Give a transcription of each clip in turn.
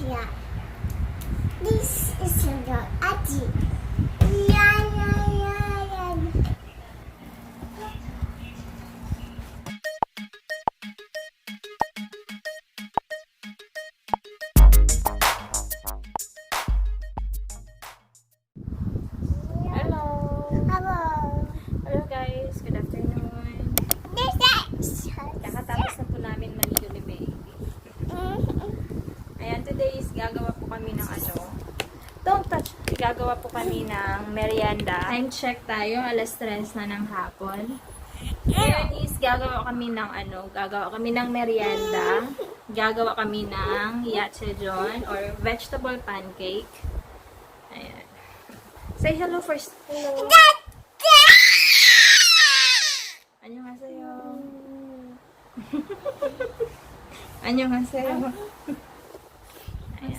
Yeah. This is your auntie. Yeah, yeah, yeah, yeah. Hello! Hello. Hello guys! Good afternoon! This is. Kakatapos na po namin maligo ni Baby. Ayan, today is gagawa po kami ng don't touch! Gagawa po kami ng merienda. Time check tayo, alas 3 na ng hapon. Ngayon is gagawa kami ng gagawa kami ng merienda. Gagawa kami ng YACHAEJON or vegetable pancake. Ayan. Say hello first. Hello. 안녕하세요. 안녕하세요.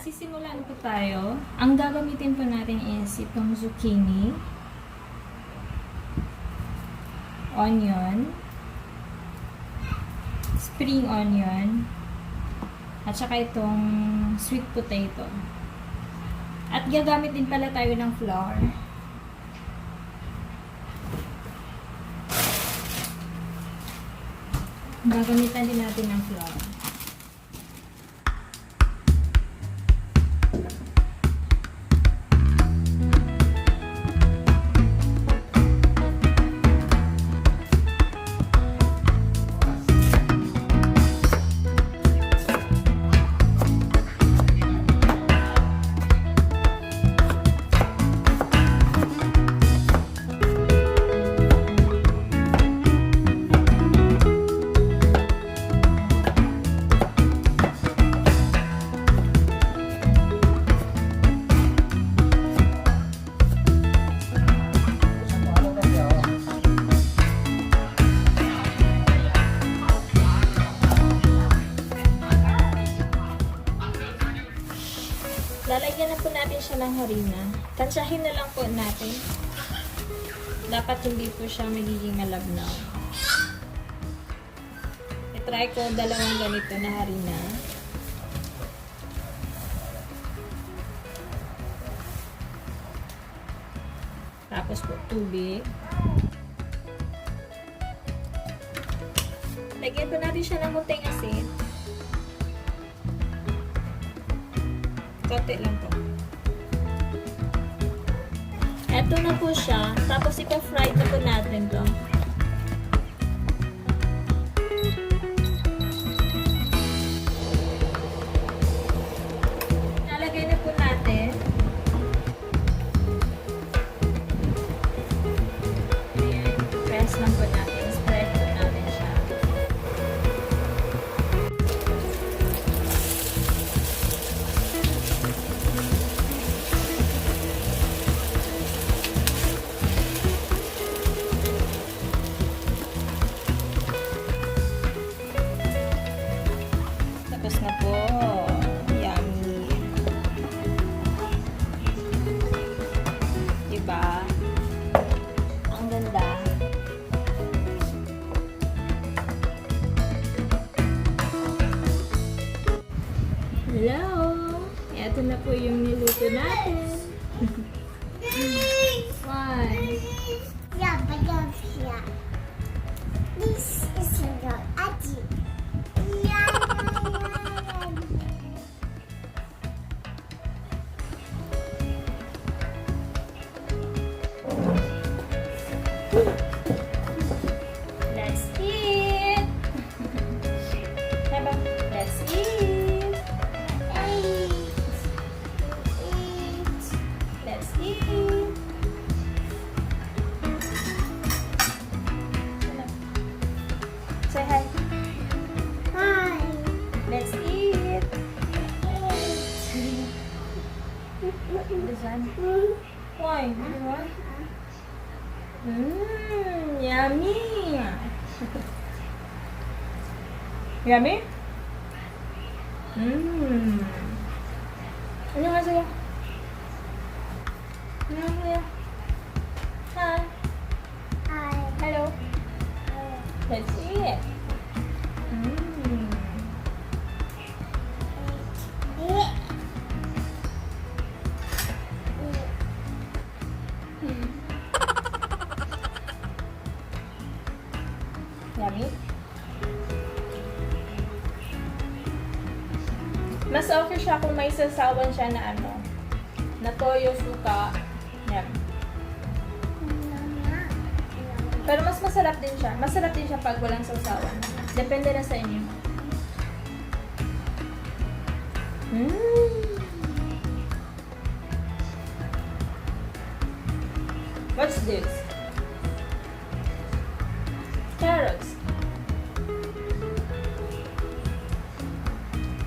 Sisimulan po tayo. Ang gagamitin po natin is itong zucchini, onion, spring onion, at saka itong sweet potato. At gagamit din pala tayo ng flour. Gagamitan din natin ng flour. Lalagyan na po natin siya ng harina. Tansyahin na lang po natin. Dapat hindi po siya magiging malabnaw. I-try ko dalawang ganito na harina. Tapos po tubig. Lagyan po natin siya ng munting asin. Konti lang po. Eto na po siya. Tapos ipa-fry na po natin to. Nalagay na po natin. Ayan. Press lang po natin. Spread po natin siya. Tapos na po. Yummy. Diba? Ang ganda. Hello! Ito na po yung niluto natin. Why? Yeah, but don't yeah. This is your auntie. Yeah, yeah, yeah, yeah. Let's eat! Diba? Let's eat! Let's eat! Say hi. Hi. Let's eat! This one. Why? This one? Yummy! Yummy? 안녕하세요. 안녕하세요. Hi. Hi. Hello. Let's eat. Mas okay siya kung may sasawan siya na ano, na toyo, suka. Yan. Pero mas masarap din siya. Masarap din siya pag walang sasawan. Depende na sa inyo. What's this? Carrots.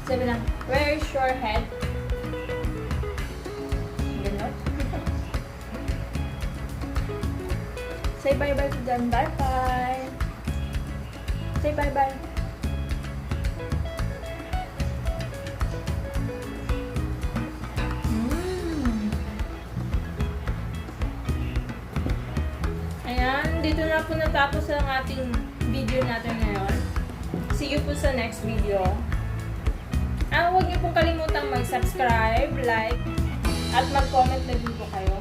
Sabi lang, where is your head? Ganon. Say bye-bye to them. Bye-bye. Say bye-bye. Ayan, dito na po natapos ang ating video natin ngayon. See you po sa next video. Huwag niyo pong kalimutang mag-subscribe, like, at mag-comment na din po kayo.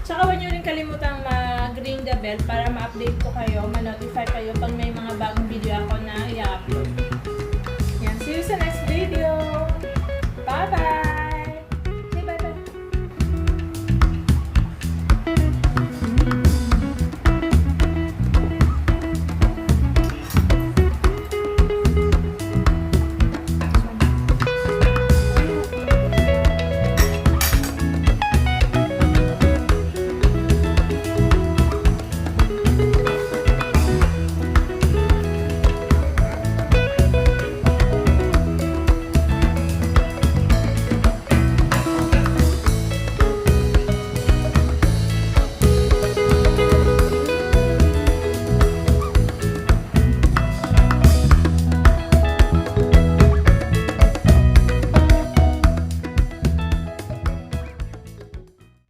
Tsaka huwag niyo rin kalimutang mag-ring the bell para ma-update ko kayo, ma-notify kayo pag may mga bagong video ako na i-upload. Yan, see you sa next video!